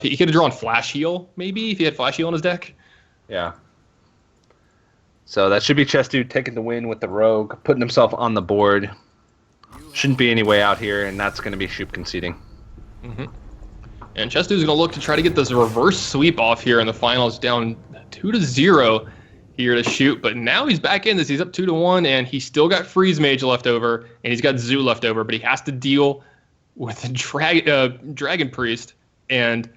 He could have drawn Flash Heal, maybe, if he had Flash Heal in his deck. Yeah. So that should be Chess Dude taking the win with the Rogue, putting himself on the board. Shouldn't be any way out here, and that's going to be Shoop conceding. Mm-hmm. And Chess Dude's going to look to try to get this reverse sweep off here in the finals, down 2-0 here to Shoop. But now he's back in this. He's up 2-1, and he's still got Freeze Mage left over, and he's got Zoo left over, but he has to deal with the Dragon Priest. And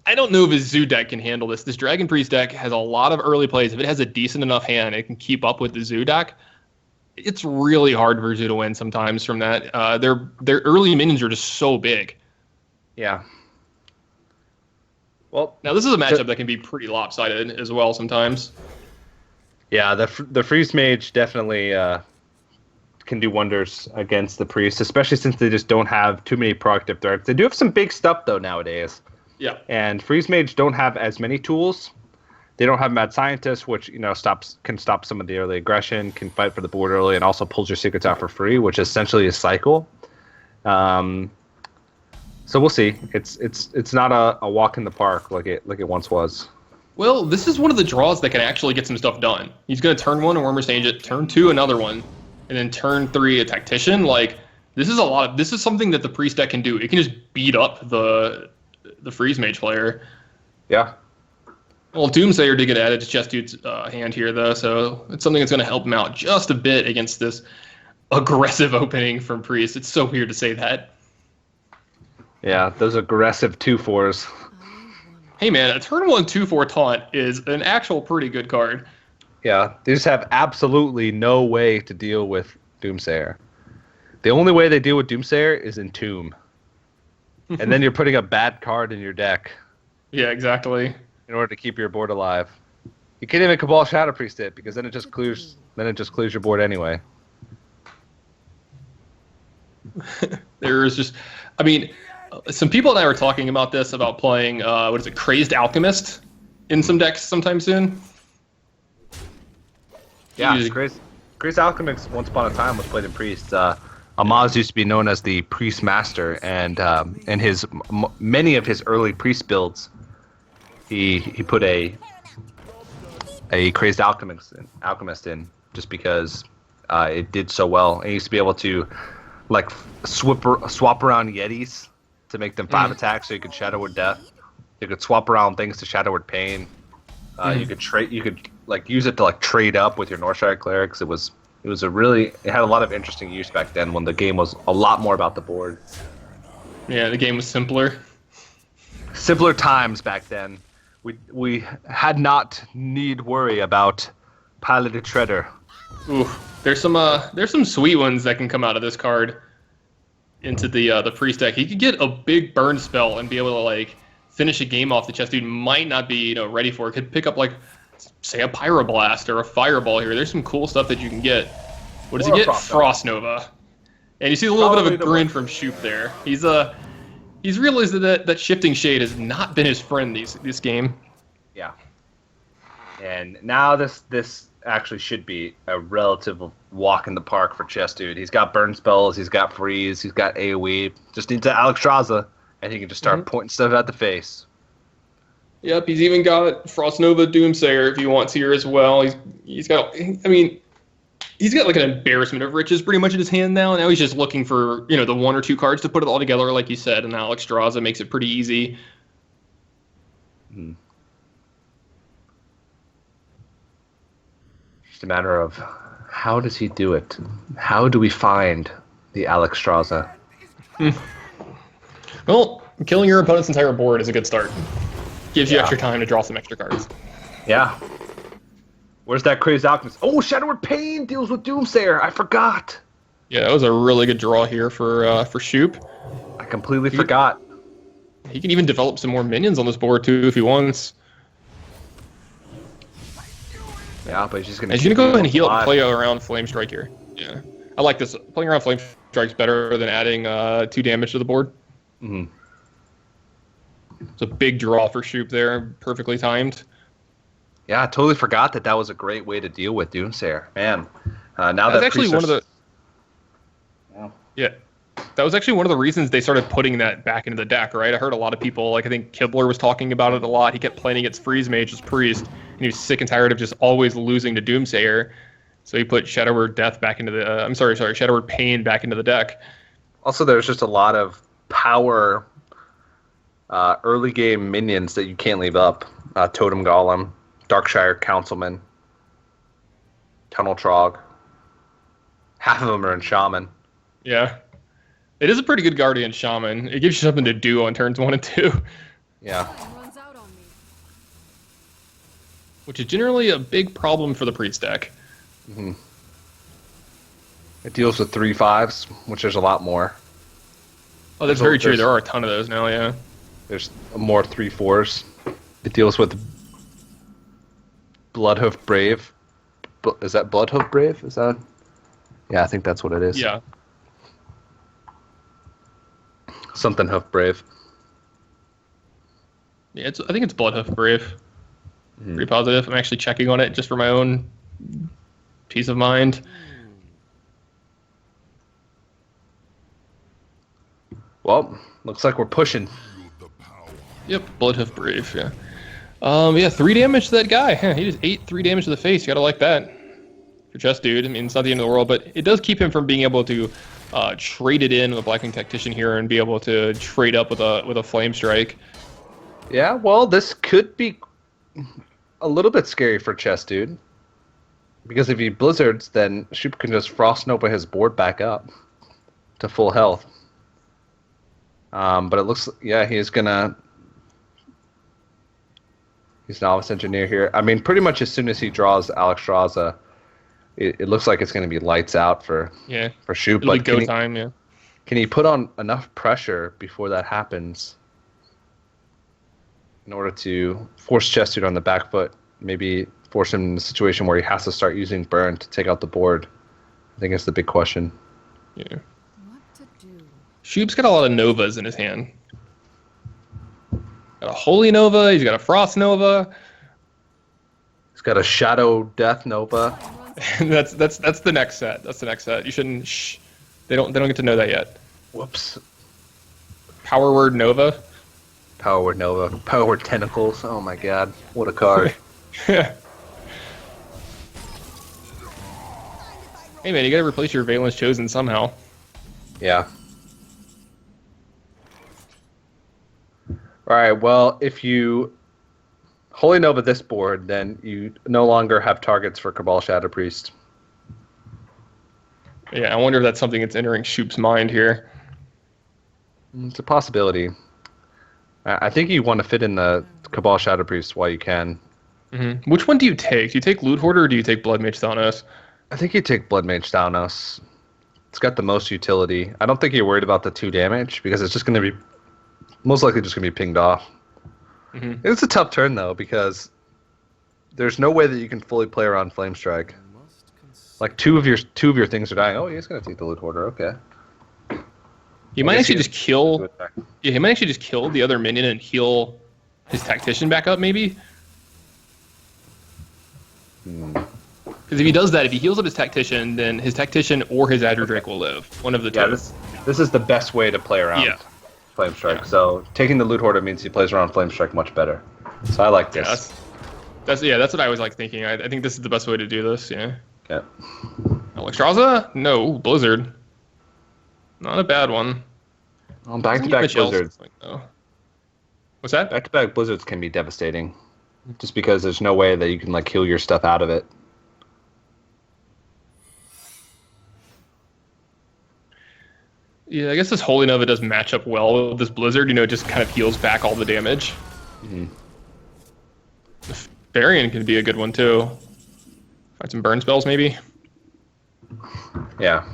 I don't know if his Zoo deck can handle this. This Dragon Priest deck has a lot of early plays. If it has a decent enough hand, it can keep up with the Zoo deck. It's really hard for Zoo to win sometimes from that. Their early minions are just so big. Yeah. Well, now this is a matchup that can be pretty lopsided as well sometimes. Yeah, the Freeze Mage definitely can do wonders against the Priest, especially since they just don't have too many proactive threats. They do have some big stuff though nowadays. Yeah. And Freeze Mage don't have as many tools. They don't have Mad Scientist, which can stop some of the early aggression, can fight for the board early, and also pulls your secrets out for free, which is essentially a cycle. So we'll see. It's not a walk in the park like it once was. Well, this is one of the draws that can actually get some stuff done. He's going to turn 1 a Worm Exchange it, turn 2 another one, and then turn 3 a Tactician. Like this is something that the Priest deck can do. It can just beat up the Freeze Mage player. Yeah. Well, Doomsayer did get added to Chess Dude's hand here, though, so it's something that's going to help him out just a bit against this aggressive opening from Priest. It's so weird to say that. Yeah, those aggressive 2/4s. Hey, man, a turn 1 2/4 taunt is an actual pretty good card. Yeah, they just have absolutely no way to deal with Doomsayer. The only way they deal with Doomsayer is in Tomb. And then you're putting a bad card in your deck. Yeah, exactly. In order to keep your board alive. You can't even Cabal Shadow Priest it, because then it just clears your board anyway. There's just, I mean, some people and I were talking about this, about playing, Crazed Alchemist in some decks sometime soon. Yeah, Crazed Alchemist once upon a time was played in Priest. Amaz used to be known as the Priest Master, and many of his early Priest builds, he put a Crazed Alchemist in just because it did so well. And he used to be able to like swap around Yetis to make them 5 attacks, so you could Shadow Word Death. You could swap around things to Shadow Word Pain. You could like use it to like trade up with your Northshire Clerics. It had a lot of interesting use back then when the game was a lot more about the board. Yeah, the game was simpler. Simpler times back then. We had not need worry about Piloted Treader. Ooh, there's some sweet ones that can come out of this card into the Priest deck. He could get a big burn spell and be able to like finish a game off the Chess Dude might not be ready for. It could pick up like say a Pyroblast or a Fireball here. There's some cool stuff that you can get. What does he get? Frost Nova. And you see a little bit of a grin from Shoop there. He's realized that Shifting Shade has not been his friend this game. Yeah. And now this actually should be a relative walk in the park for Chess Dude. He's got burn spells, he's got freeze, he's got AoE. Just needs Alexstrasza, and he can just start pointing stuff at the face. Yep, he's even got Frost Nova Doomsayer if he wants here as well. He's got like an embarrassment of riches pretty much in his hand now. Now he's just looking for, the 1 or 2 cards to put it all together, like you said, and Alexstrasza makes it pretty easy. Just a matter of how does he do it? How do we find the Alexstrasza? Well, killing your opponent's entire board is a good start. Gives you extra time to draw some extra cards. Yeah. Where's that Crazed Alchemist? Oh, Shadow Word Pain deals with Doomsayer. I forgot. Yeah, that was a really good draw here for Shoop. I completely forgot. He can even develop some more minions on this board too if he wants. Yeah, but he's just gonna. He's gonna go ahead and heal and play around Flame Strike here. Yeah, I like this. Playing around Flame Strike's better than adding 2 damage to the board. Mm-hmm. It's a big draw for Shoop there, perfectly timed. Yeah, I totally forgot that was a great way to deal with Doomsayer. Man, now that's actually one of the. Yeah. That was actually one of the reasons they started putting that back into the deck, right? I heard a lot of people, like I think Kibler was talking about it a lot. He kept playing against Freeze Mage as Priest, and he was sick and tired of just always losing to Doomsayer. So he put Shadow Word Death back into the, Shadow Word Pain back into the deck. Also, there's just a lot of power early game minions that you can't leave up. Totem Golem, Darkshire Councilman, Tunnel Trog. Half of them are in Shaman. Yeah. It is a pretty good Guardian Shaman. It gives you something to do on turns 1 and 2. Yeah. Which is generally a big problem for the Priest deck. Mm-hmm. It deals with 3/5s, which there's a lot more. Oh, that's very true. There are a ton of those now, yeah. There's more 3/4s. It deals with Bloodhoof Brave. Is that Bloodhoof Brave? Is that? Yeah, I think that's what it is. Yeah. Something Hoof Brave. Yeah, I think it's Bloodhoof Brave. Pretty positive. I'm actually checking on it just for my own peace of mind. Well, looks like we're pushing. Yep, Bloodhoof Brave, yeah. Yeah, 3 damage to that guy. He just ate 3 damage to the face. You gotta like that. For Chess Dude. I mean, it's not the end of the world, but it does keep him from being able to trade it in with a Blackwing Tactician here and be able to trade up with a Flame Strike. Yeah, well, this could be a little bit scary for Chess Dude. Because if he Blizzards, then Shoop can just Frost Nova his board back up to full health. But it looks, yeah, he's Novice Engineer here. I mean, pretty much as soon as he draws Alexstrasza, it looks like it's going to be lights out for Shoop. It'll be go time, yeah. Can he put on enough pressure before that happens in order to force Chess Dude on the back foot? Maybe force him in a situation where he has to start using Burn to take out the board. I think that's the big question. Yeah. Shoop's got a lot of Novas in his hand. Got a Holy Nova, he's got a Frost Nova. He's got a Shadow Death Nova. that's the next set. That's the next set. You shouldn't they don't get to know that yet. Whoops. Power Word Nova. Power Word Nova. Power Word Tentacles. Oh my god. What a card. Hey man, you gotta replace your Valence Chosen somehow. Yeah. Alright, well, if you Holy Nova this board, then you no longer have targets for Cabal Shadow Priest. Yeah, I wonder if that's something that's entering Shoop's mind here. It's a possibility. I think you want to fit in the Cabal Shadow Priest while you can. Mm-hmm. Which one do you take? Do you take Loot Hoarder or do you take Blood Mage Thanos? I think you take Blood Mage Thanos. It's got the most utility. I don't think you're worried about the 2 damage because it's just going to be most likely just going to be pinged off. Mm-hmm. It's a tough turn though because there's no way that you can fully play around Flame Strike. Like two of your things are dying. Oh, he's going to take the Loot Hoarder. Okay. He might actually just kill. Yeah, he might actually just kill the other minion and heal his Tactician back up, maybe. Because if he does that, if he heals up his Tactician, then his Tactician or his Azure Drake will live. One of the two. Yeah, this is the best way to play around Flame Strike. Yeah. So taking the Loot Hoarder means he plays around Flame Strike much better. So I like this. Yeah, that's what I was like thinking. I think this is the best way to do this. Yeah. Okay. Alexstrasza? No, Blizzard. Not a bad one. Well, back-to-back Blizzards. What's that? Back-to-back Blizzards can be devastating. Just because there's no way that you can like heal your stuff out of it. Yeah, I guess this Holy Nova does match up well with this Blizzard. You know, it just kind of heals back all the damage. Mm-hmm. The Varian can be a good one too. Find some burn spells maybe. Yeah.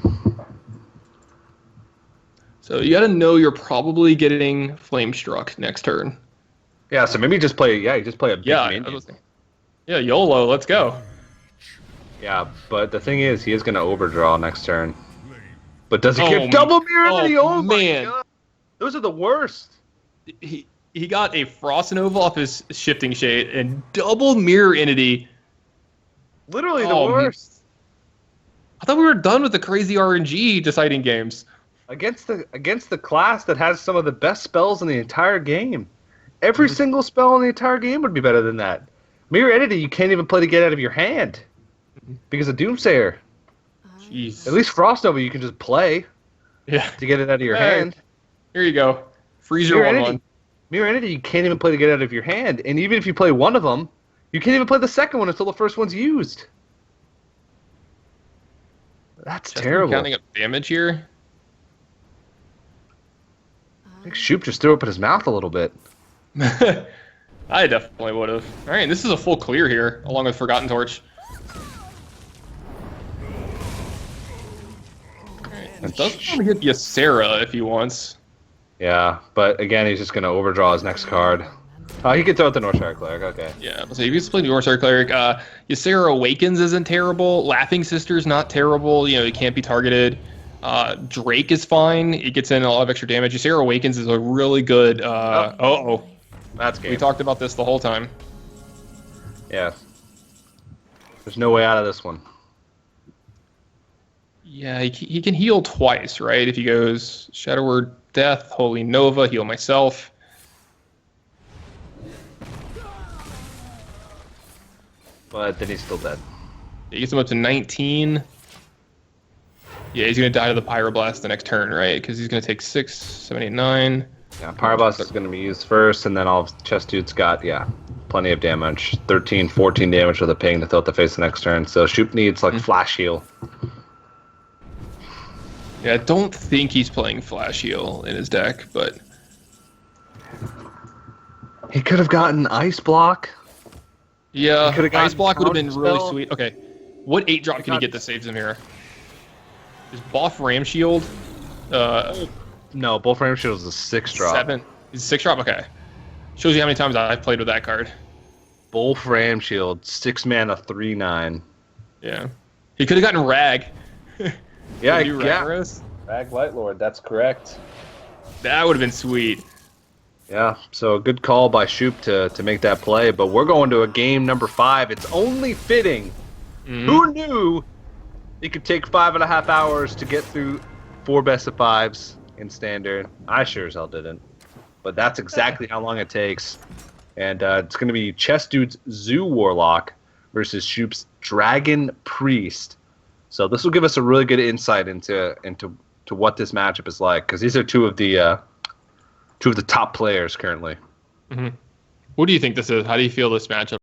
So you gotta know you're probably getting Flame Struck next turn. Yeah, so maybe just play. Yeah, you just play a big minion. Yeah, YOLO, let's go. Yeah, but the thing is, he is gonna overdraw next turn. But does he get double mirror immunity? Oh man, my God. Those are the worst. He got a Frost Nova off his Shifting Shade and double mirror entity. Literally the worst. I thought we were done with the crazy RNG deciding games. against the class that has some of the best spells in the entire game. Every single spell in the entire game would be better than that. Mirror Entity, you can't even play to get out of your hand because of Doomsayer. Jeez. At least Frost Nova you can just play Yeah. to get it out of your Hey. hand. Here you go. Freeze your Mirror 1-1. Entity, Mirror Entity, you can't even play to get out of your hand. And even if you play one of them, you can't even play the second one until the first one's used. That's Just terrible. counting up damage here. I think Shoop just threw up in his mouth a little bit. I definitely would have. All right, this is a full clear here, along with Forgotten Torch. It does want to hit Ysera if he wants. Yeah, but again, he's just going to overdraw his next card. Oh, he could throw out the Northshire Cleric. Okay. Yeah, so if you play the Orsar Cleric, Ysera Awakens isn't terrible. Laughing Sister's not terrible. You know, it can't be targeted. Drake is fine. It gets in a lot of extra damage. Ysera Awakens is a really good. That's game. We talked about this the whole time. Yeah. There's no way out of this one. Yeah, he can heal twice, right? If he goes Shadow Word Death, Holy Nova, heal myself. But then he's still dead. He gets him up to 19. Yeah, he's going to die to the Pyroblast the next turn, right? Because he's going to take 6, 7, 8, 9. Yeah, Pyroblast is going to be used first, and then all of Chest Dude's got, plenty of damage. 13, 14 damage with a ping to throw at the face the next turn. So Shoop needs, Flash Heal. Yeah, I don't think he's playing Flash Heal in his deck, but... He could have gotten Ice Block. Yeah, He could've gotten Ice Block would have been Counter really Spell. sweet. Okay, what 8-drop can he get that saves him here? Is Boff Ram Shield? No, Bull Frame Shield is a 6-drop. 7. Is it 6-drop? Okay. Shows you how many times I've played with that card. Bull Frame Shield, 6 mana, 3/9. Yeah. He could have gotten Rag. Yeah, New yeah. Ragnaros. Rag Light Lord, that's correct. That would have been sweet. Yeah, so a good call by Shoop to make that play, but we're going to a game number 5. It's only fitting. Who knew it could take 5.5 hours to get through 4 best of 5s in Standard? I sure as hell didn't. But that's exactly how long it takes. And it's going to be Chest Dude's Zoo Warlock versus Shoop's Dragon Priest. So this will give us a really good insight into what this matchup is like, because these are two of the top players currently. What do you think this is? How do you feel this matchup